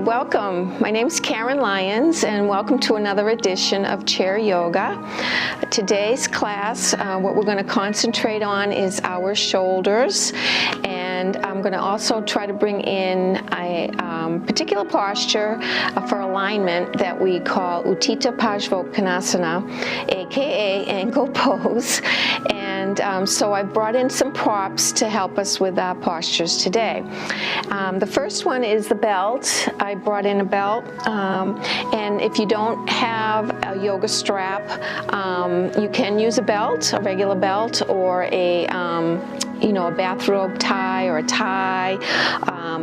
welcome. My name's Karen Lyons, and welcome to another edition of Chair Yoga. Today's class, what we're going to concentrate on is our shoulders, and I'm going to also try to bring in a particular posture for alignment that we call Utthita Parsvottanasana, aka ankle pose. And so I brought in some props to help us with our postures today. The first one is the belt. I brought in a belt, and if you don't have a yoga strap, you can use a belt, a regular belt, or a bathrobe tie or a tie.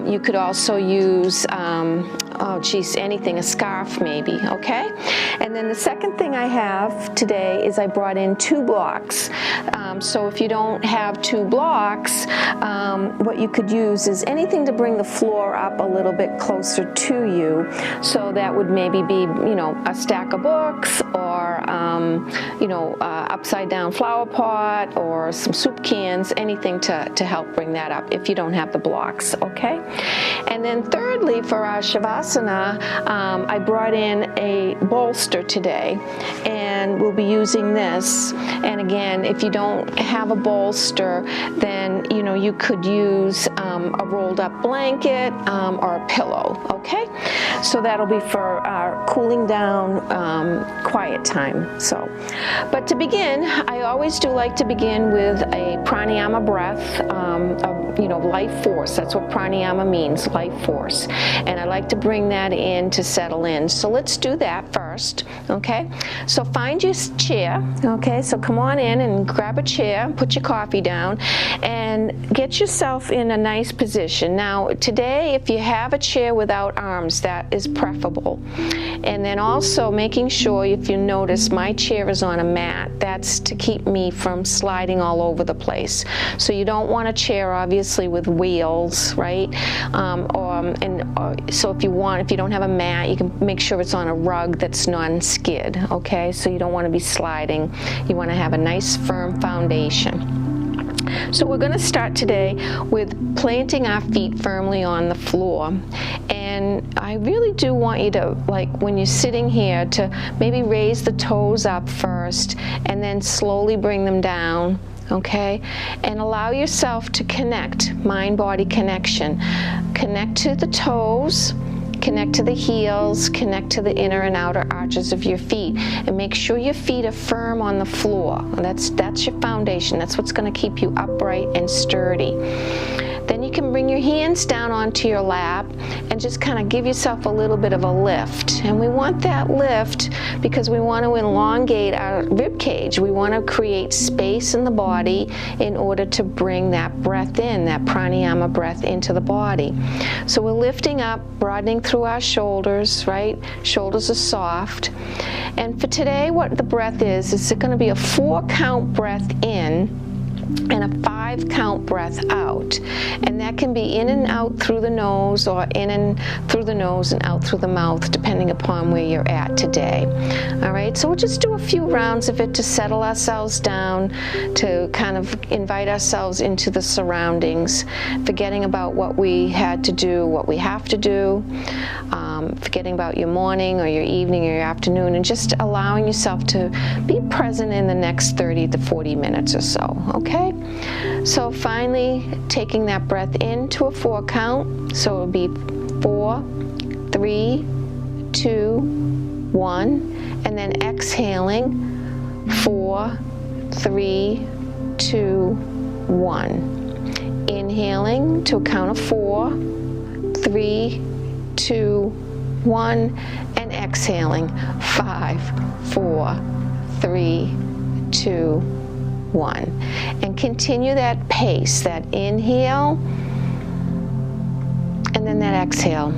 You could also use, anything, a scarf maybe, okay? And then the second thing I have today is I brought in 2 blocks. So if you don't have 2 blocks, what you could use is anything to bring the floor up a little bit closer to you. So that would maybe be, a stack of books, or, upside down flower pot, or some soup cans, anything to help bring that up if you don't have the blocks, okay? And then thirdly, for our Shavasana, I brought in a bolster today, and we'll be using this. And again, if you don't have a bolster, then you could use a rolled up blanket or a pillow, okay? So that'll be for our cooling down quiet time. But to begin, I always do like to begin with a pranayama breath, life force. That's what pranayama means, life force. And I like to bring that in to settle in. So let's do that first, okay? So find your chair, okay? So come on in and grab a chair, put your coffee down, and get yourself in a nice position. Now, today, if you have a chair without arms, that is preferable. And then also making sure, if you notice, my chair is on a mat. That's to keep me from sliding all over the place. So you don't want a chair, obviously, with wheels, right? So if you don't have a mat, you can make sure it's on a rug that's non-skid, okay? So you don't want to be sliding. You want to have a nice firm foundation. So we're going to start today with planting our feet firmly on the floor. And I really do want you to, when you're sitting here, to maybe raise the toes up first and then slowly bring them down, okay? And allow yourself to connect, mind-body connection. Connect to the toes, connect to the heels, connect to the inner and outer arches of your feet, and make sure your feet are firm on the floor. That's your foundation. That's what's going to keep you upright and sturdy. Then you can bring your hands down onto your lap and just kind of give yourself a little bit of a lift. And we want that lift because we want to elongate our rib cage. We want to create space in the body in order to bring that breath in, that pranayama breath into the body. So we're lifting up, broadening through our shoulders, right? Shoulders are soft. And for today, what the breath is it going to be a 4-count breath in and a 5-count breath out. And that can be in and out through the nose, or in and through the nose and out through the mouth, depending upon where you're at today. All right, so we'll just do a few rounds of it to settle ourselves down, to kind of invite ourselves into the surroundings, forgetting about what we had to do, what we have to do, forgetting about your morning or your evening or your afternoon, and just allowing yourself to be present in the next 30 to 40 minutes or so, okay? So finally, taking that breath into a 4 count. So it'll be 4, 3, 2, 1, and then exhaling 4, 3, 2, 1. Inhaling to a count of 4, 3, 2, 1, and exhaling 5, 4, 3, 2, 1. And continue that pace, that inhale, and then that exhale.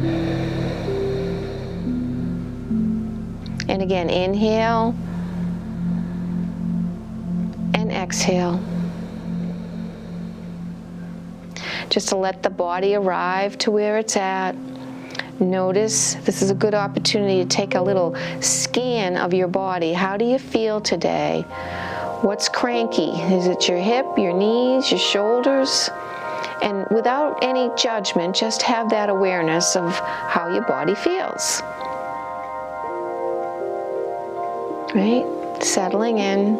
And again, inhale and exhale. Just to let the body arrive to where it's at. Notice, this is a good opportunity to take a little scan of your body. How do you feel today? What's cranky? Is it your hip, your knees, your shoulders? And without any judgment, just have that awareness of how your body feels. Right? Settling in.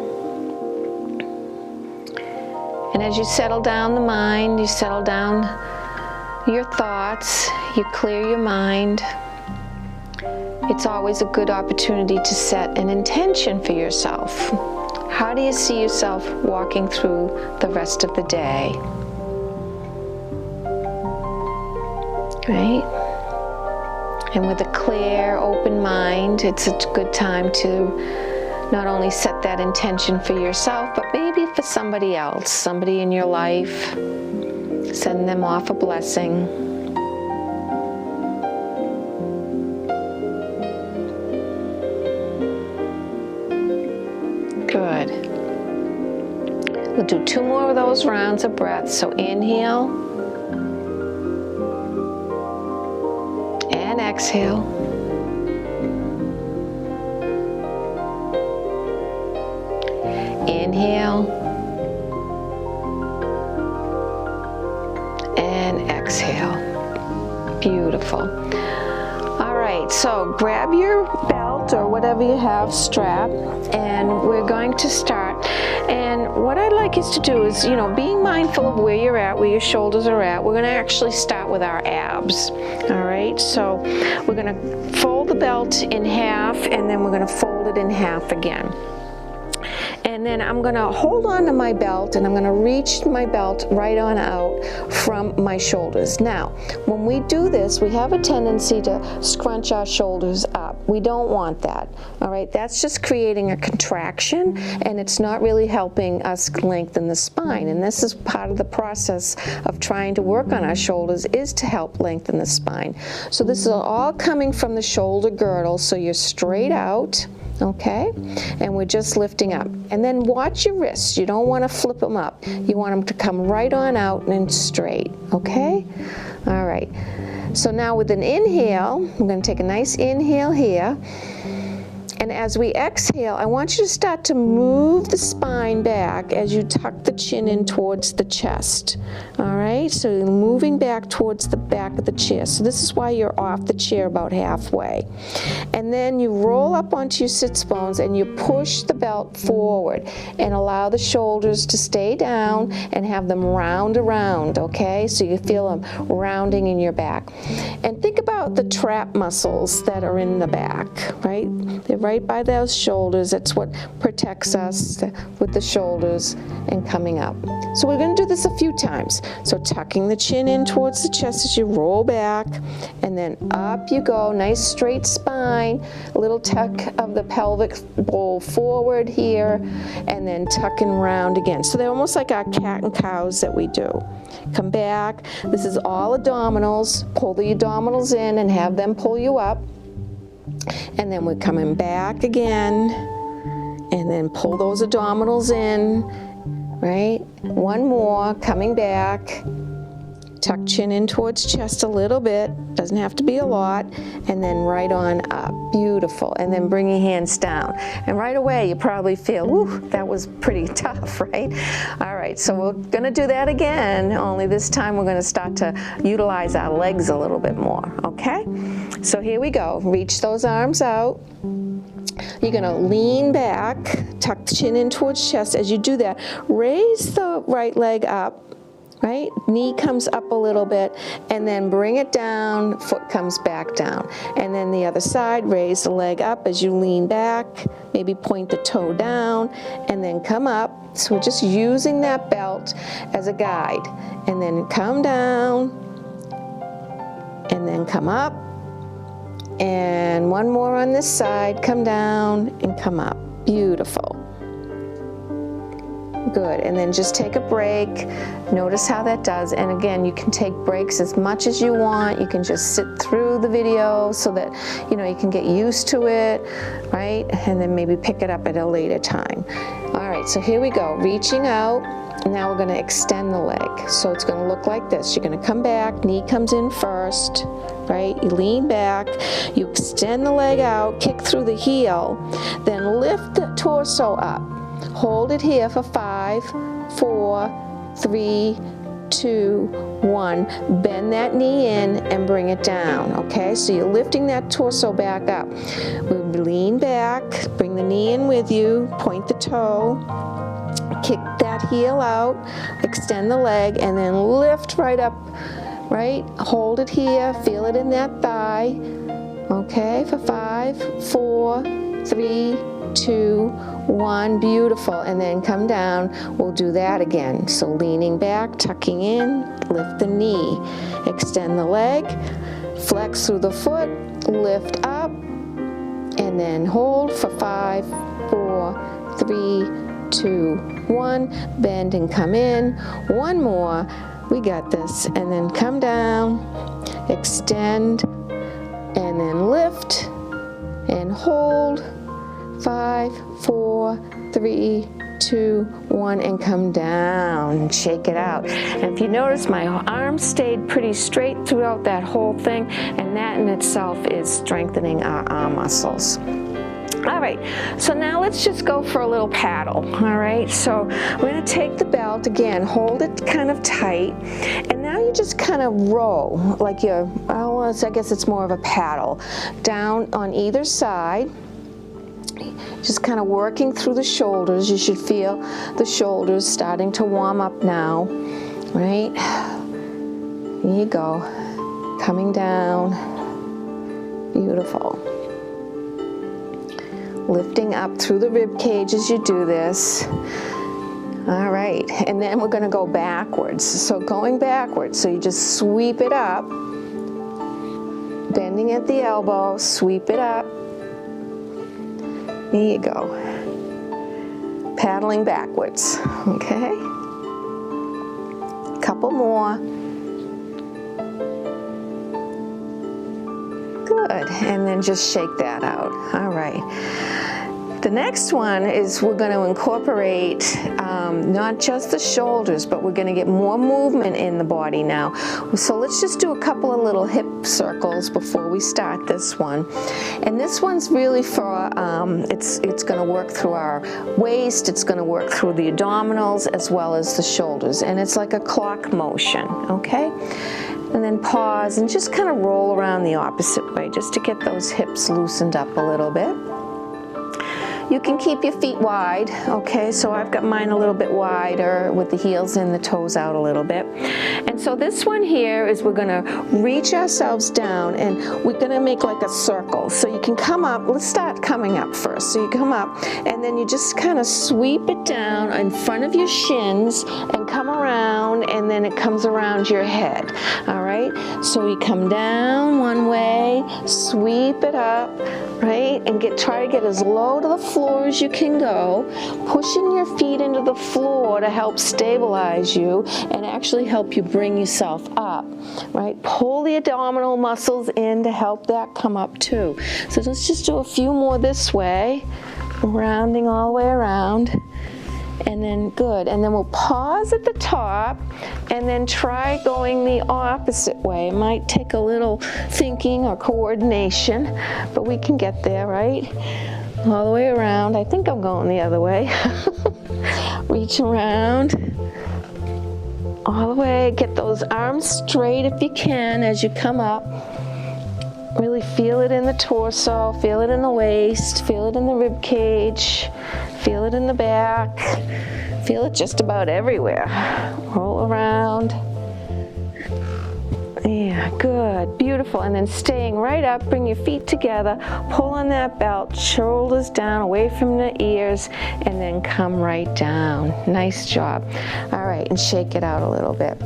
And as you settle down the mind, you settle down your thoughts, you clear your mind. It's always a good opportunity to set an intention for yourself. How do you see yourself walking through the rest of the day? Right? And with a clear, open mind, it's a good time to not only set that intention for yourself, but maybe for somebody else, somebody in your life. Send them off a blessing. Good. We'll do 2 more of those rounds of breath. So inhale and exhale. Inhale and exhale. Beautiful. All right, so grab your belt or whatever you have, strap, and we're going to start. And what I'd like us to do is, being mindful of where you're at, where your shoulders are at, we're going to actually start with our abs. All right, so we're going to fold the belt in half, and then we're going to fold it in half again. And then I'm going to hold on to my belt, and I'm going to reach my belt right on out from my shoulders. Now, when we do this, we have a tendency to scrunch our shoulders up. We don't want that. All right, that's just creating a contraction, and it's not really helping us lengthen the spine. And this is part of the process of trying to work on our shoulders, is to help lengthen the spine. So this is all coming from the shoulder girdle, so you're straight out. Okay, and we're just lifting up. And then watch your wrists. You don't want to flip them up. You want them to come right on out and straight. Okay? All right. So now with an inhale, I'm going to take a nice inhale here. And as we exhale, I want you to start to move the spine back as you tuck the chin in towards the chest. All right, so you're moving back towards the back of the chair. So this is why you're off the chair about halfway. And then you roll up onto your sits bones and you push the belt forward and allow the shoulders to stay down and have them round around, okay? So you feel them rounding in your back. And think about the trap muscles that are in the back, right? They're right by those shoulders. That's what protects us with the shoulders and coming up. So we're going to do this a few times. So tucking the chin in towards the chest as you roll back, and then up you go. Nice straight spine, a little tuck of the pelvic bowl forward here, and then tucking round again. So they're almost like our cat and cows that we do. Come back. This is all abdominals. Pull the abdominals in and have them pull you up. And then we're coming back again, and then pull those abdominals in, right? One more, coming back, tuck chin in towards chest a little bit, doesn't have to be a lot, and then right on up. Beautiful. And then bring your hands down. And right away you probably feel, whew, that was pretty tough, right? All right, so we're going to do that again, only this time we're going to start to utilize our legs a little bit more, okay? So here we go. Reach those arms out. You're going to lean back, tuck the chin in towards chest. As you do that, raise the right leg up. Right? Knee comes up a little bit, and then bring it down, foot comes back down. And then the other side, raise the leg up as you lean back, maybe point the toe down, and then come up. So we're just using that belt as a guide. And then come down, and then come up. And one more on this side, come down and come up. Beautiful. Good, and then just take a break. Notice how that does. And again, you can take breaks as much as you want. You can just sit through the video so that you can get used to it, right? And then maybe pick it up at a later time. All right, so here we go. Reaching out. Now we're going to extend the leg. So it's going to look like this. You're going to come back, knee comes in first, right? You lean back, you extend the leg out, kick through the heel, then lift the torso up. Hold it here for 5, 4, 3, 2, 1. Bend that knee in and bring it down, okay? So you're lifting that torso back up. We'll lean back, bring the knee in with you, point the toe, kick that heel out, extend the leg, and then lift right up, right? Hold it here, feel it in that thigh, okay? For 5, 4, 3, 2, 1, beautiful, and then come down. We'll do that again. So leaning back, tucking in, lift the knee, extend the leg, flex through the foot, lift up, and then hold for 5, 4, 3, 2, 1, bend and come in. One more, we got this, and then come down, extend, and then lift, and hold. 5, 4, 3, 2, 1, and come down and shake it out. And if you notice, my arms stayed pretty straight throughout that whole thing, and that in itself is strengthening our arm muscles. All right, so now let's just go for a little paddle, all right? So we're gonna take the belt, again, hold it kind of tight, and now you just kind of roll, like you're, I guess it's more of a paddle, down on either side. Just kind of working through the shoulders. You should feel the shoulders starting to warm up now, right? Here you go, coming down, beautiful. Lifting up through the rib cage as you do this. All right, and then we're gonna go backwards. So going backwards, so you just sweep it up, bending at the elbow, sweep it up. There you go. Paddling backwards, okay? Couple more. Good, and then just shake that out. All right. The next one is we're going to incorporate not just the shoulders, but we're going to get more movement in the body now. So let's just do a couple of little hip circles before we start this one. And this one's really for, it's going to work through our waist, it's going to work through the abdominals as well as the shoulders. And it's like a clock motion, okay? And then pause and just kind of roll around the opposite way just to get those hips loosened up a little bit. You can keep your feet wide, okay? So I've got mine a little bit wider with the heels in, the toes out a little bit. And so this one here is we're gonna reach ourselves down and we're gonna make like a circle. So you can come up, let's start coming up first. So you come up and then you just kind of sweep it down in front of your shins and come around, and then it comes around your head, all right? So you come down one way, sweep it up, right? And try to get as low to the floor as you can go, pushing your feet into the floor to help stabilize you and actually help you bring yourself up, right? Pull the abdominal muscles in to help that come up too. So let's just do a few more this way, rounding all the way around. And then good, and then we'll pause at the top and then try going the opposite way. It might take a little thinking or coordination, but we can get there, right? All the way around. I think I'm going the other way. Reach around all the way, get those arms straight if you can as you come up. Really feel it in the torso, feel it in the waist, feel it in the rib cage, feel it in the back, feel it just about everywhere. Roll around. Yeah, good, beautiful. And then staying right up, bring your feet together, pull on that belt, shoulders down, away from the ears, and then come right down. Nice job. All right, and shake it out a little bit.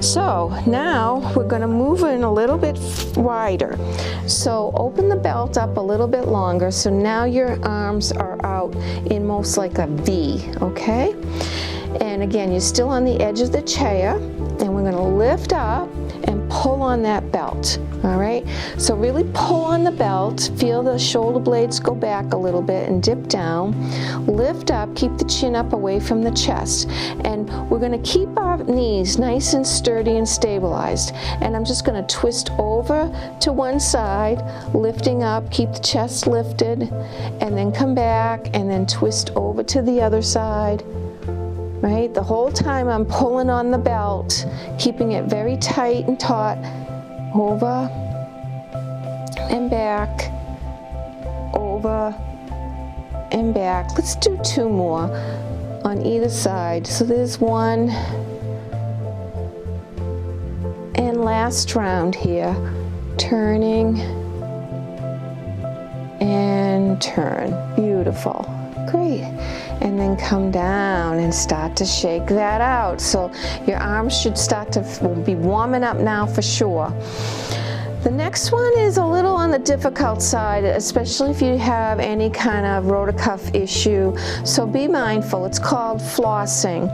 So now we're going to move in a little bit wider. So open the belt up a little bit longer. So now your arms are out in most like a V, okay? And again, you're still on the edge of the chair, and we're going to lift up and pull on that belt, all right? So really pull on the belt, feel the shoulder blades go back a little bit and dip down. Lift up, keep the chin up away from the chest. And we're gonna keep our knees nice and sturdy and stabilized. And I'm just gonna twist over to one side, lifting up, keep the chest lifted, and then come back and then twist over to the other side. right? The whole time I'm pulling on the belt, keeping it very tight and taut, over and back, over and back. Let's do 2 more on either side. So there's 1. And last round here, turning and turn. Beautiful. Great. And then come down and start to shake that out. So your arms should start to be warming up now for sure. The next one is a little on the difficult side, especially if you have any kind of rotator cuff issue. So be mindful. It's called flossing.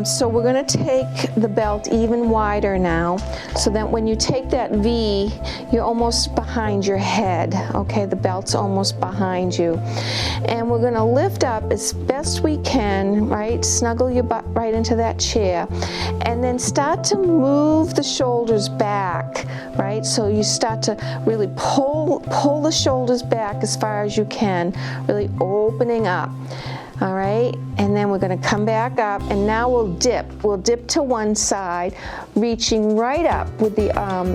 So we're going to take the belt even wider now, so that when you take that V, you're almost behind your head. Okay, the belt's almost behind you. And we're going to lift up as best we can, right? Snuggle your butt right into that chair. And then start to move the shoulders back, right? So you start to really pull the shoulders back as far as you can, really opening up. All right, and then we're going to come back up, and now we'll dip. We'll dip to one side, reaching right up with the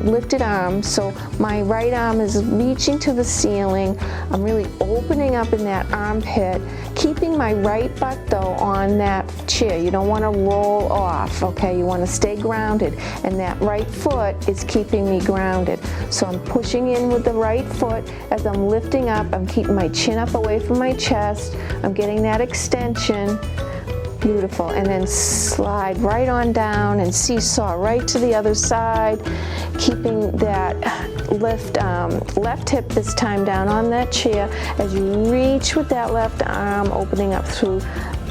lifted arm. So my right arm is reaching to the ceiling. I'm really opening up in that armpit, keeping my right butt though on that chair. You don't want to roll off, okay? You want to stay grounded, and that right foot is keeping me grounded. So I'm pushing in with the right foot as I'm lifting up. I'm keeping my chin up away from my chest. I'm getting that extension. Beautiful. And then slide right on down and seesaw right to the other side, keeping that left hip this time down on that chair as you reach with that left arm, opening up through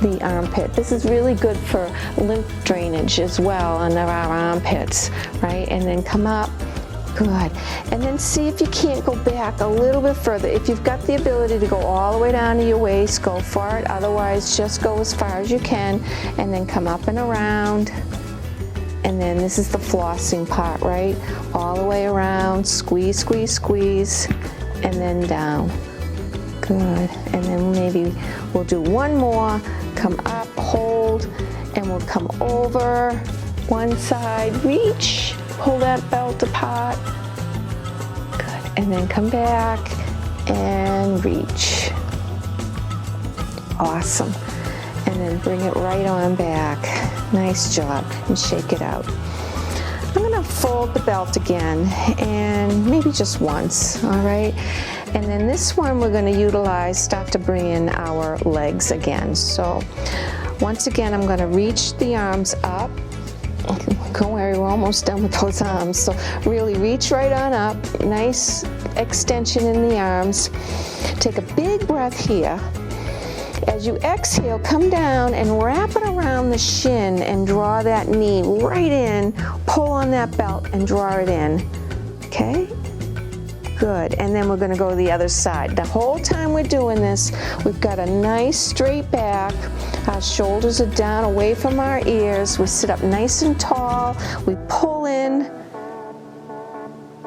the armpit. This is really good for lymph drainage as well under our armpits, right? And then come up. Good. And then see if you can't go back a little bit further. If you've got the ability to go all the way down to your waist, go for it. Otherwise, just go as far as you can, and then come up and around. And then this is the flossing part, right? All the way around, squeeze, squeeze, squeeze, and then down. Good. And then maybe we'll do 1 more. Come up, hold, and we'll come over one side, reach. Pull that belt apart. Good. And then come back and reach. Awesome. And then bring it right on back. Nice job. And shake it out. I'm going to fold the belt again, and maybe just once, all right? And then this one we're going to utilize, start to bring in our legs again. So once again, I'm going to reach the arms up. Don't worry, we're almost done with those arms. So really reach right on up. Nice extension in the arms. Take a big breath here. As you exhale, come down and wrap it around the shin and draw that knee right in. Pull on that belt and draw it in. Okay? Good. And then we're going to go to the other side. The whole time we're doing this, we've got a nice straight back. Our shoulders are down away from our ears. We sit up nice and tall. We pull in.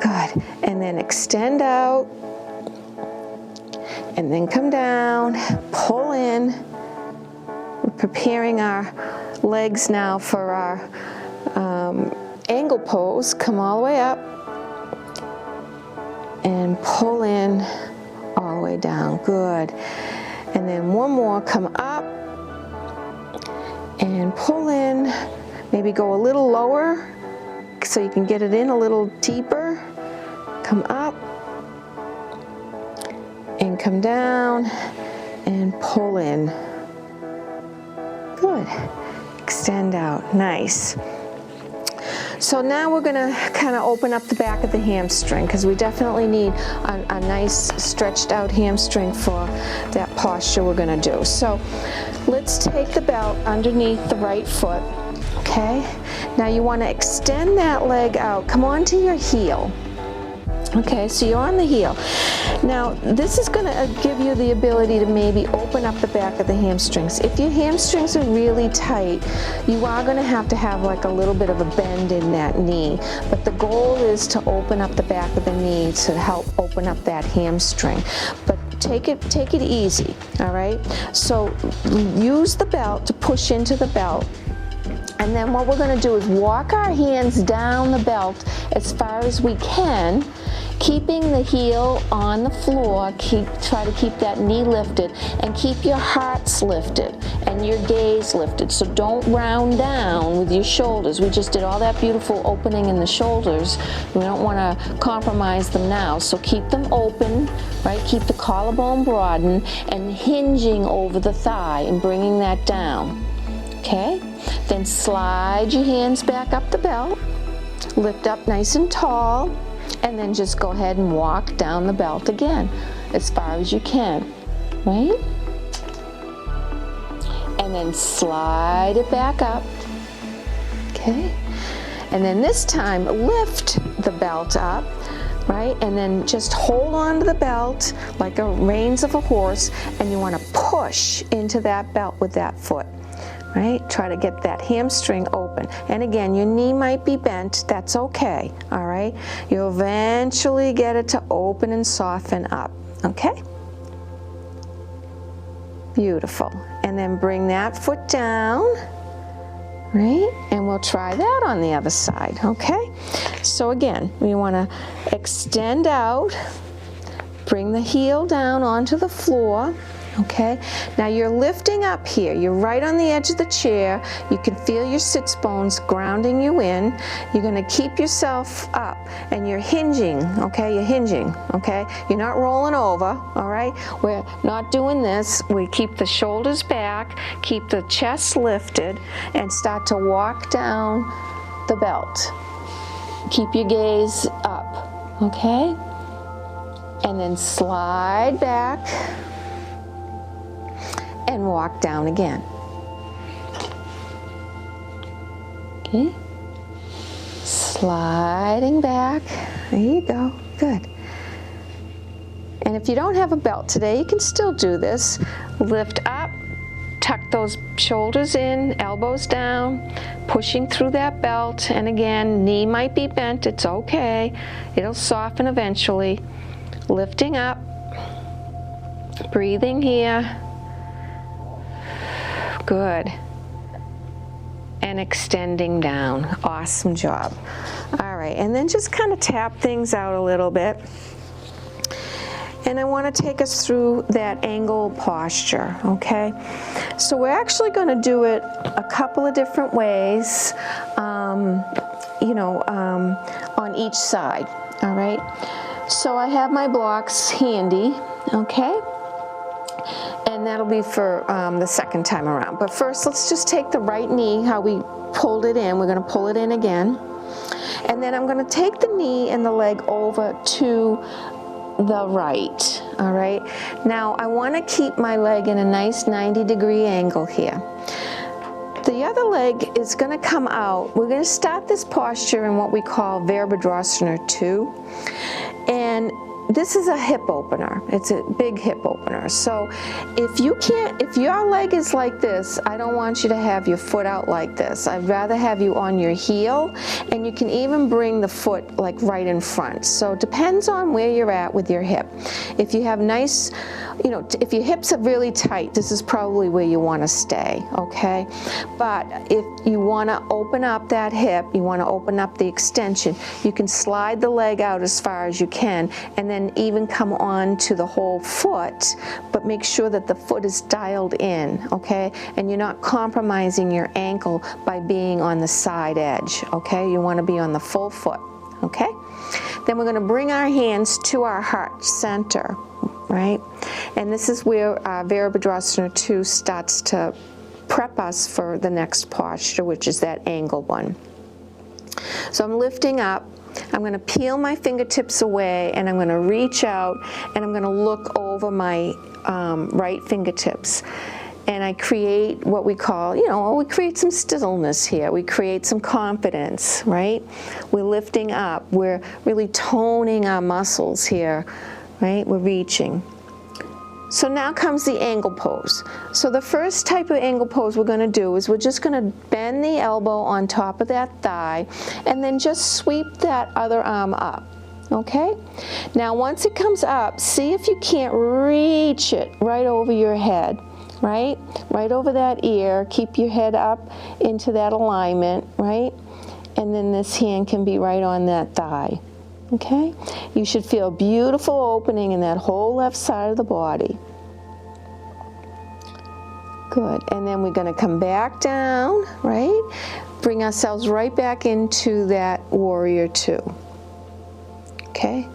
Good. And then extend out. And then come down. Pull in. We're preparing our legs now for our angle pose. Come all the way up. And pull in all the way down. Good. And then 1 more. Come up. And pull in, maybe go a little lower so you can get it in a little deeper. Come up and come down and pull in. Good. Extend out. Nice. So now we're going to kind of open up the back of the hamstring, because we definitely need a nice stretched out hamstring for that posture we're going to do. So let's take the belt underneath the right foot, okay? Now you want to extend that leg out. Come onto your heel. Okay, so you're on the heel. Now, this is going to give you the ability to maybe open up the back of the hamstrings. If your hamstrings are really tight, you are going to have like a little bit of a bend in that knee. But the goal is to open up the back of the knee to help open up that hamstring. But take it easy, all right? So use the belt to push into the belt. And then what we're going to do is walk our hands down the belt as far as we can, keeping the heel on the floor. Try to keep that knee lifted and keep your hearts lifted and your gaze lifted. So don't round down with your shoulders. We just did all that beautiful opening in the shoulders. We don't want to compromise them now. So keep them open, right? Keep the collarbone broadened and hinging over the thigh and bringing that down. Okay? Then slide your hands back up the belt, lift up nice and tall, and then just go ahead and walk down the belt again as far as you can, right? And then slide it back up, okay? And then this time lift the belt up, right? And then just hold on to the belt like the reins of a horse, and you want to push into that belt with that foot. Right? Try to get that hamstring open. And again, your knee might be bent. That's okay. All right? You'll eventually get it to open and soften up. Okay? Beautiful. And then bring that foot down. Right? And we'll try that on the other side. Okay? So again, we want to extend out. Bring the heel down onto the floor. Okay, now you're lifting up here. You're right on the edge of the chair. You can feel your sits bones grounding you in. You're going to keep yourself up and you're hinging, okay? You're hinging, okay? You're not rolling over, all right? We're not doing this. We keep the shoulders back, keep the chest lifted, and start to walk down the belt. Keep your gaze up, okay? And then slide back and walk down again. Okay. Sliding back. There you go. Good. And if you don't have a belt today, you can still do this. Lift up, tuck those shoulders in, elbows down, pushing through that belt. And again, knee might be bent. It's okay. It'll soften eventually. Lifting up, breathing here. Good. And extending down. Awesome job. All right, and then just kind of tap things out a little bit. And I want to take us through that angle posture, okay? So we're actually going to do it a couple of different ways, on each side, all right? So I have my blocks handy, okay? And that'll be for the second time around. But first, let's just take the right knee, how we pulled it in. We're going to pull it in again. And then I'm going to take the knee and the leg over to the right, all right? Now, I want to keep my leg in a nice 90-degree angle here. The other leg is going to come out. We're going to start this posture in what we call Virabhadrasana 2. And this is a hip opener. It's a big hip opener. So if your leg is like this, I don't want you to have your foot out like this. I'd rather have you on your heel, and you can even bring the foot like right in front. So it depends on where you're at with your hip. If you have nice, if your hips are really tight, this is probably where you want to stay, okay? But if you want to open up that hip, you want to open up the extension, you can slide the leg out as far as you can, and then even come on to the whole foot, but make sure that the foot is dialed in, okay? And you're not compromising your ankle by being on the side edge, okay? You want to be on the full foot, okay? Then we're going to bring our hands to our heart center, right? And this is where Virabhadrasana 2 starts to prep us for the next posture, which is that angle one. So I'm lifting up. I'm going to peel my fingertips away, and I'm going to reach out, and I'm going to look over my right fingertips. And I create what we call, we create some stillness here. We create some confidence, right? We're lifting up. We're really toning our muscles here, right? We're reaching. So now comes the angle pose. So the first type of angle pose we're going to do is we're just going to bend the elbow on top of that thigh and then just sweep that other arm up, Okay? Now once it comes up, see if you can't reach it right over your head, right? Right over that ear. Keep your head up into that alignment, right? And then this hand can be right on that thigh. Okay? You should feel a beautiful opening in that whole left side of the body. Good. And then we're going to come back down, right? Bring ourselves right back into that warrior two. Okay?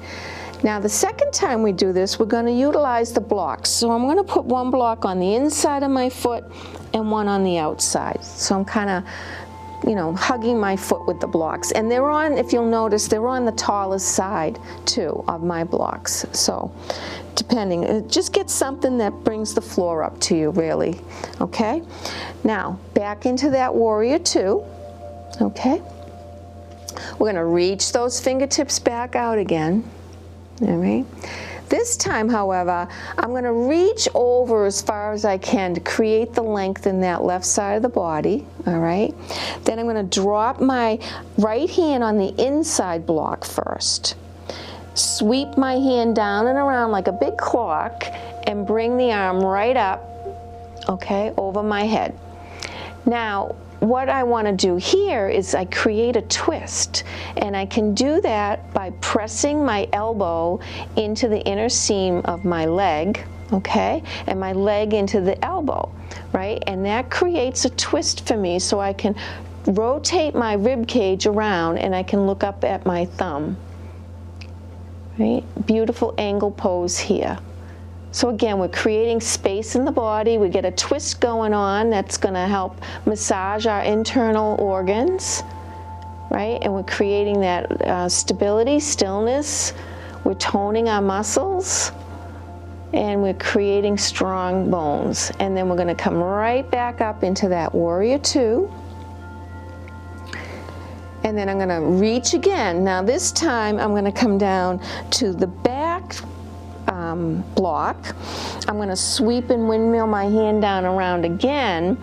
Now the second time we do this, we're going to utilize the blocks. So I'm going to put one block on the inside of my foot and one on the outside. So I'm kind of, you know, hugging my foot with the blocks. And they're on, if you'll notice, they're on the tallest side too of my blocks. So depending, just get something that brings the floor up to you, really. Okay? Now back into that warrior two. Okay? We're going to reach those fingertips back out again. All right? This time, however, I'm going to reach over as far as I can to create the length in that left side of the body. All right? Then I'm going to drop my right hand on the inside block first. Sweep my hand down and around like a big clock and bring the arm right up, okay, over my head. Now, what I want to do here is I create a twist, and I can do that by pressing my elbow into the inner seam of my leg, okay, and my leg into the elbow, right? And that creates a twist for me, so I can rotate my rib cage around and I can look up at my thumb, right? Beautiful angle pose here. So again, we're creating space in the body. We get a twist going on that's going to help massage our internal organs, right? And we're creating that stability, stillness. We're toning our muscles, and we're creating strong bones. And then we're going to come right back up into that warrior two. And then I'm going to reach again. Now this time I'm going to come down to the back block. I'm going to sweep and windmill my hand down around again,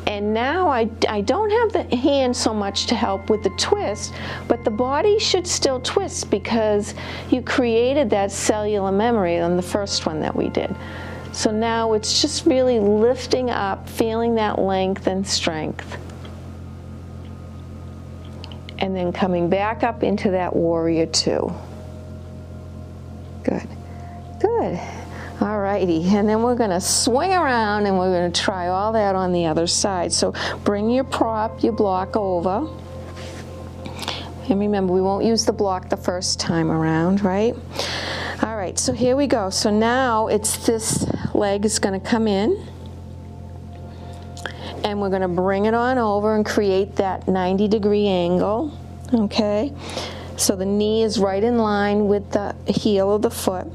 and now I don't have the hand so much to help with the twist, but the body should still twist because you created that cellular memory on the first one that we did. So now it's just really lifting up, feeling that length and strength, and then coming back up into that warrior two. Good. Good. All righty. And then we're going to swing around and we're going to try all that on the other side. So bring your prop, your block over. And remember, we won't use the block the first time around, right? All right, so here we go. So now it's this leg is going to come in. And we're going to bring it on over and create that 90-degree angle. Okay? So the knee is right in line with the heel of the foot.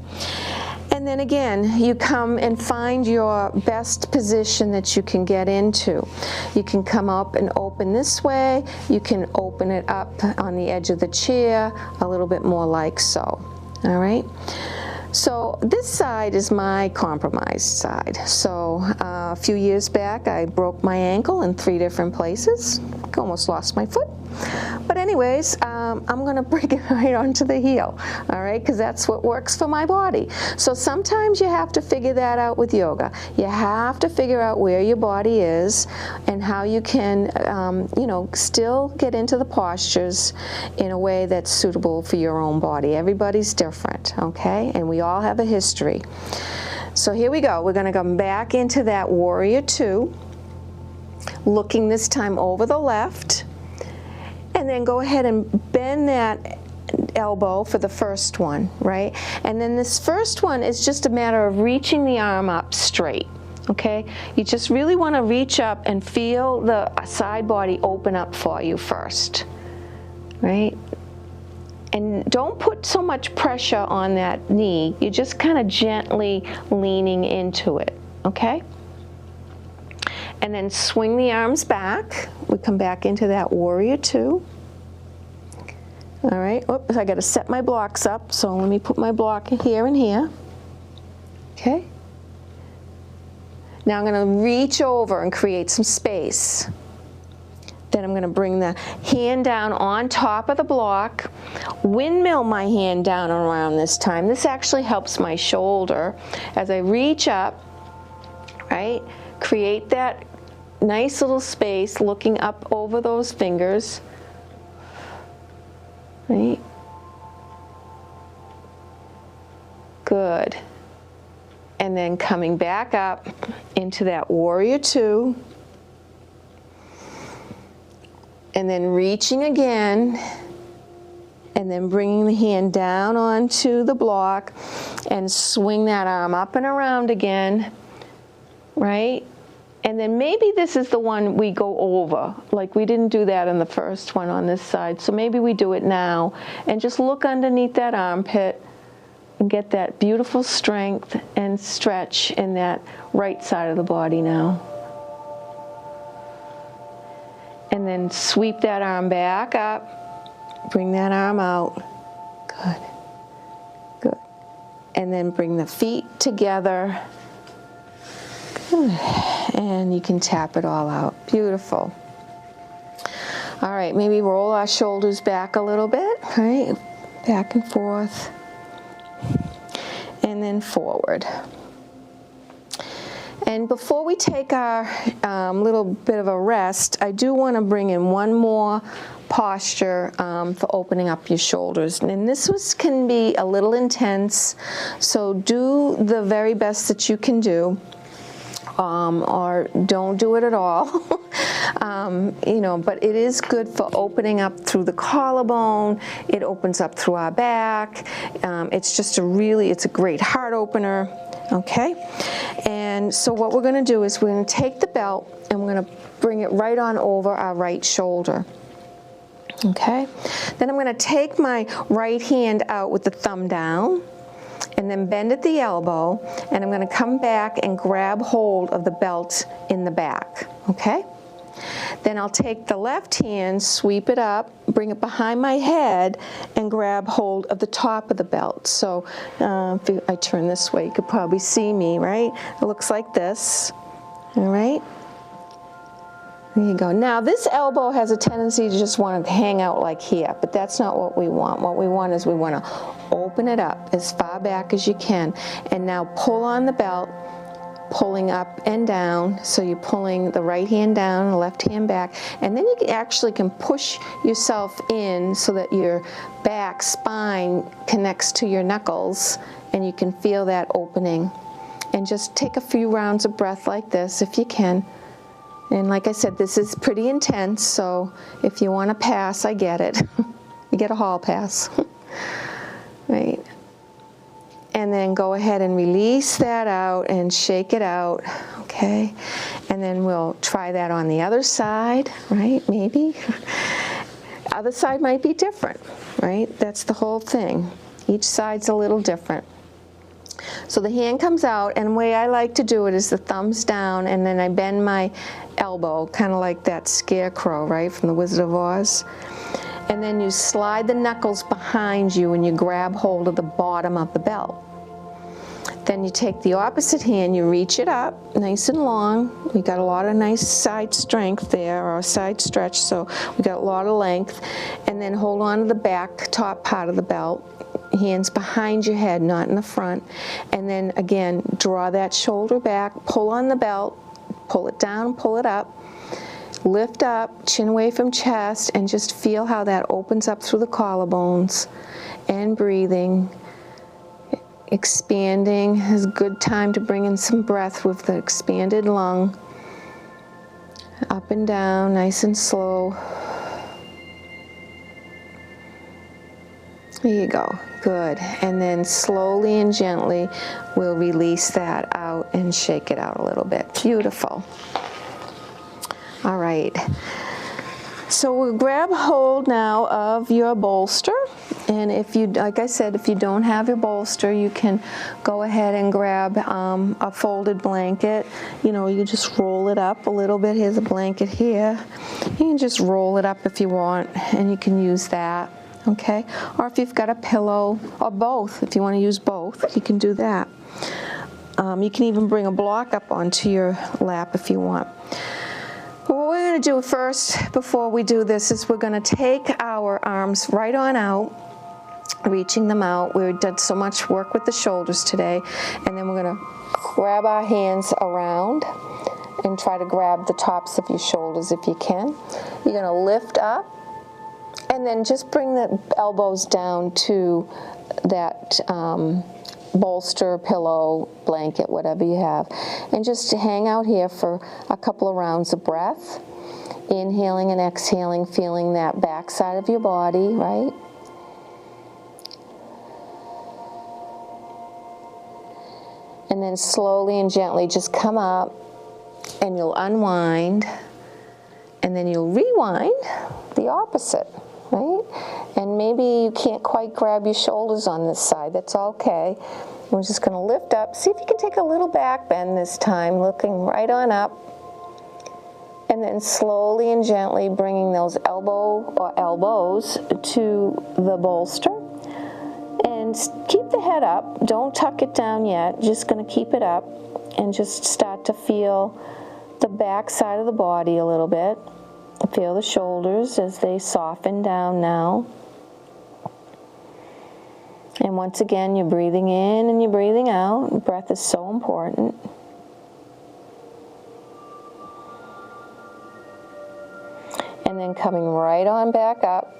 And then again, you come and find your best position that you can get into. You can come up and open this way. You can open it up on the edge of the chair, a little bit more like so. All right? So this side is my compromised side. So a few years back, I broke my ankle in 3 different places. Almost lost my foot. But anyways, I'm going to bring it right onto the heel, all right, because that's what works for my body. So sometimes you have to figure that out with yoga. You have to figure out where your body is and how you can, you know, still get into the postures in a way that's suitable for your own body. Everybody's different, okay, and we all have a history. So here we go. We're going to come back into that warrior two, looking this time over the left. And then go ahead and bend that elbow for the first one, right? And then this first one is just a matter of reaching the arm up straight, okay? You just really want to reach up and feel the side body open up for you first, right? And don't put so much pressure on that knee. You're just kind of gently leaning into it, okay? And then swing the arms back. We come back into that warrior two. All right, oops, I got to set my blocks up, so let me put my block here and here. Okay. Now I'm going to reach over and create some space. Then I'm going to bring the hand down on top of the block, windmill my hand down around this time. This actually helps my shoulder as I reach up, right? Create that nice little space looking up over those fingers, right? Good. And then coming back up into that warrior two. And then reaching again, and then bringing the hand down onto the block and swing that arm up and around again, right? And then maybe this is the one we go over, like we didn't do that in the first one on this side, so maybe we do it now. And just look underneath that armpit and get that beautiful strength and stretch in that right side of the body now. And then sweep that arm back up, bring that arm out, good, good. And then bring the feet together, good. And you can tap it all out, beautiful. All right, maybe roll our shoulders back a little bit, right? Back and forth, and then forward. And before we take our little bit of a rest, I do want to bring in one more posture for opening up your shoulders. And this can be a little intense, so do the very best that you can do, or don't do it at all. You know, but it is good for opening up through the collarbone. It opens up through our back. It's just it's a great heart opener. Okay, and so what we're going to do is we're going to take the belt and we're going to bring it right on over our right shoulder. Okay, then I'm going to take my right hand out with the thumb down and then bend at the elbow, and I'm going to come back and grab hold of the belt in the back. Okay, then I'll take the left hand, sweep it up, bring it behind my head, and grab hold of the top of the belt. So if I turn this way, you could probably see me, right? It looks like this, all right? There you go. Now this elbow has a tendency to just want to hang out like here, but that's not what we want. What we want is we want to open it up as far back as you can, and now pull on the belt, pulling up and down. So you're pulling the right hand down, the left hand back, and then you actually can push yourself in so that your back spine connects to your knuckles, and you can feel that opening. And just take a few rounds of breath like this if you can. And like I said, this is pretty intense, so if you want to pass, I get it. You get a hall pass. Right. And then go ahead and release that out and shake it out, okay? And then we'll try that on the other side, right, maybe. Other side might be different, right? That's the whole thing. Each side's a little different. So the hand comes out, and the way I like to do it is the thumbs down, and then I bend my elbow, kind of like that scarecrow, right, from the Wizard of Oz. And then you slide the knuckles behind you and you grab hold of the bottom of the belt. Then you take the opposite hand, you reach it up nice and long. We got a lot of nice side strength there, or side stretch, so we got a lot of length. And then hold on to the back top part of the belt. Hands behind your head, not in the front. And then again, draw that shoulder back, pull on the belt, pull it down, pull it up. Lift up, chin away from chest, and just feel how that opens up through the collarbones. And breathing, expanding. It's a good time to bring in some breath with the expanded lung. Up and down, nice and slow. There you go, good. And then slowly and gently, we'll release that out and shake it out a little bit. Beautiful. All right, so we'll grab hold now of your bolster, and if you, like I said, if you don't have your bolster, you can go ahead and grab a folded blanket. You know, you just roll it up a little bit. Here's a blanket here. You can just roll it up if you want, and you can use that, okay? Or if you've got a pillow, or both, if you want to use both, you can do that. You can even bring a block up onto your lap if you want. What we're going to do first, before we do this, is we're going to take our arms right on out, reaching them out. We did so much work with the shoulders today, and then we're going to grab our hands around and try to grab the tops of your shoulders if you can. You're going to lift up, and then just bring the elbows down to that bolster, pillow, blanket, whatever you have, and just hang out here for a couple of rounds of breath, inhaling and exhaling, feeling that back side of your body, right? And then slowly and gently just come up, and you'll unwind, and then you'll rewind the opposite, right? And maybe you can't quite grab your shoulders on this side. That's okay. We're just going to lift up. See if you can take a little back bend this time, looking right on up. And then slowly and gently bringing those elbows to the bolster. And keep the head up. Don't tuck it down yet. Just going to keep it up. And just start to feel the back side of the body a little bit. Feel the shoulders as they soften down now. And once again, you're breathing in and you're breathing out. Breath is so important. And then coming right on back up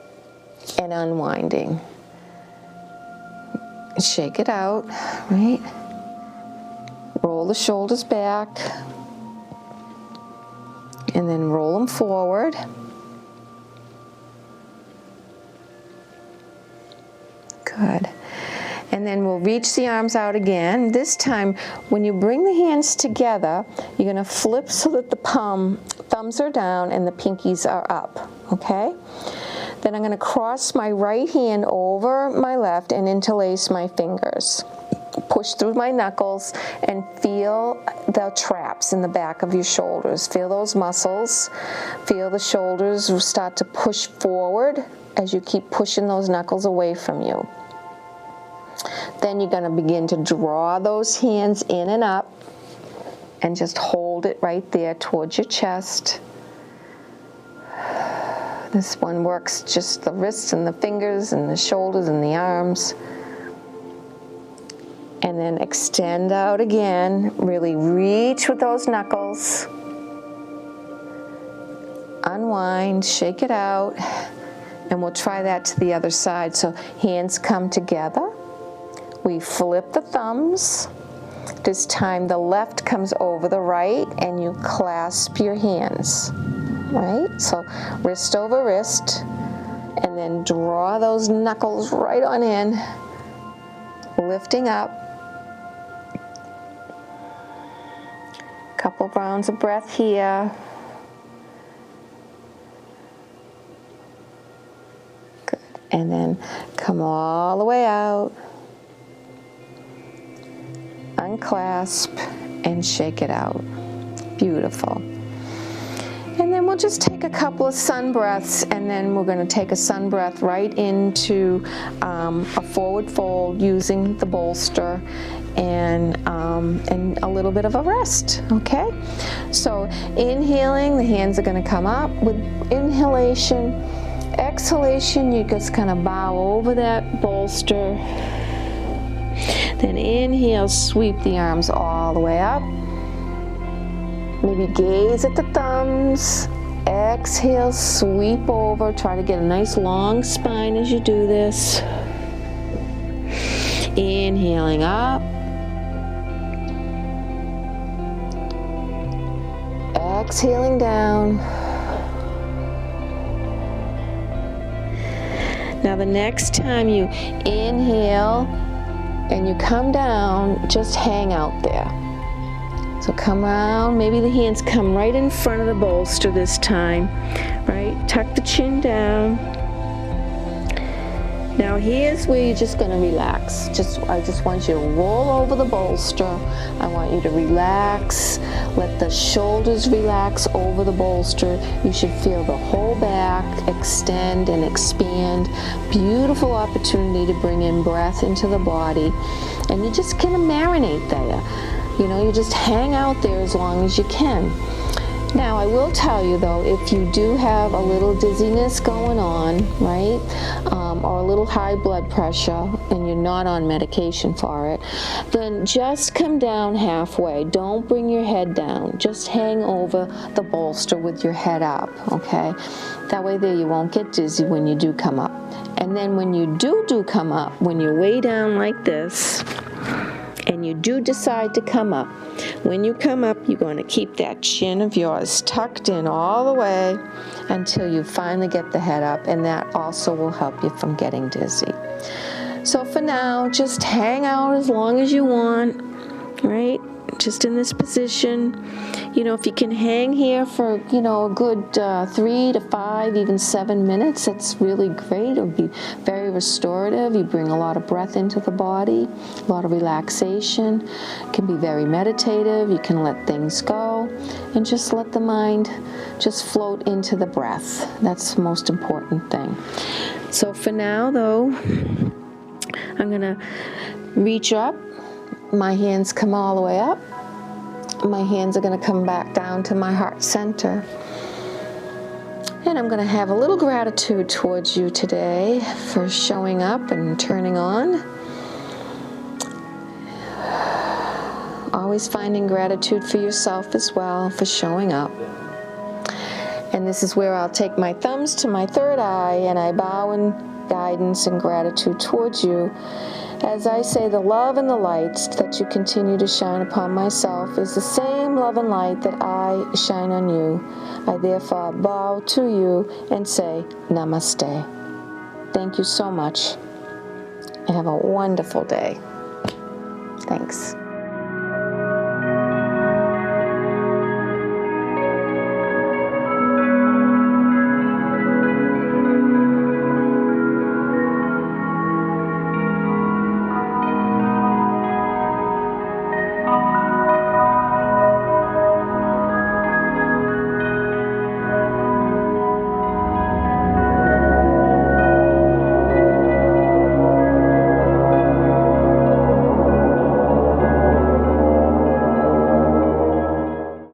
and unwinding. Shake it out, right? Roll the shoulders back. And then roll them forward. Good. And then we'll reach the arms out again. This time, when you bring the hands together, you're going to flip so that the thumbs are down and the pinkies are up, okay? Then I'm going to cross my right hand over my left and interlace my fingers. Push through my knuckles and feel the traps in the back of your shoulders. Feel those muscles. Feel the shoulders start to push forward as you keep pushing those knuckles away from you. Then you're going to begin to draw those hands in and up and just hold it right there towards your chest. This one works just the wrists and the fingers and the shoulders and the arms. And then extend out again. Really reach with those knuckles. Unwind, shake it out. And we'll try that to the other side. So hands come together. We flip the thumbs. This time the left comes over the right and you clasp your hands. Right? So wrist over wrist. And then draw those knuckles right on in. Lifting up. Couple of rounds of breath here. Good. And then come all the way out. Unclasp and shake it out. Beautiful. And then we'll just take a couple of sun breaths, and then we're going to take a sun breath right into a forward fold using the bolster and a little bit of a rest, okay? So inhaling, the hands are going to come up with inhalation. Exhalation, you just kind of bow over that bolster. Then inhale, sweep the arms all the way up. Maybe gaze at the thumbs. Exhale, sweep over. Try to get a nice long spine as you do this. Inhaling up. Exhaling down. Now the next time you inhale and you come down, just hang out there. So come around, maybe the hands come right in front of the bolster this time, right? Tuck the chin down. Now here's where you're just going to relax. I just want you to roll over the bolster. I want you to relax. Let the shoulders relax over the bolster. You should feel the whole back extend and expand. Beautiful opportunity to bring in breath into the body. And you're just going to marinate there. You know, you just hang out there as long as you can. Now, I will tell you though, if you do have a little dizziness going on, right, or a little high blood pressure, and you're not on medication for it, then just come down halfway. Don't bring your head down. Just hang over the bolster with your head up, okay? That way there you won't get dizzy when you do come up. And then when you do come up, when you're way down like this, and you do decide to come up, when you come up, you're going to keep that chin of yours tucked in all the way until you finally get the head up, and that also will help you from getting dizzy. So for now, just hang out as long as you want, right? Just in this position. You know, if you can hang here for, a good 3 to 5, even 7 minutes, that's really great. It'll be very restorative. You bring a lot of breath into the body, a lot of relaxation. It can be very meditative. You can let things go and just let the mind just float into the breath. That's the most important thing. So for now, though, I'm going to reach up. My hands come all the way up. My hands are going to come back down to my heart center. And I'm going to have a little gratitude towards you today for showing up and turning on. Always finding gratitude for yourself as well, for showing up. And this is where I'll take my thumbs to my third eye and I bow in guidance and gratitude towards you. As I say, the love and the light that you continue to shine upon myself is the same love and light that I shine on you. I therefore bow to you and say, Namaste. Thank you so much, and have a wonderful day. Thanks.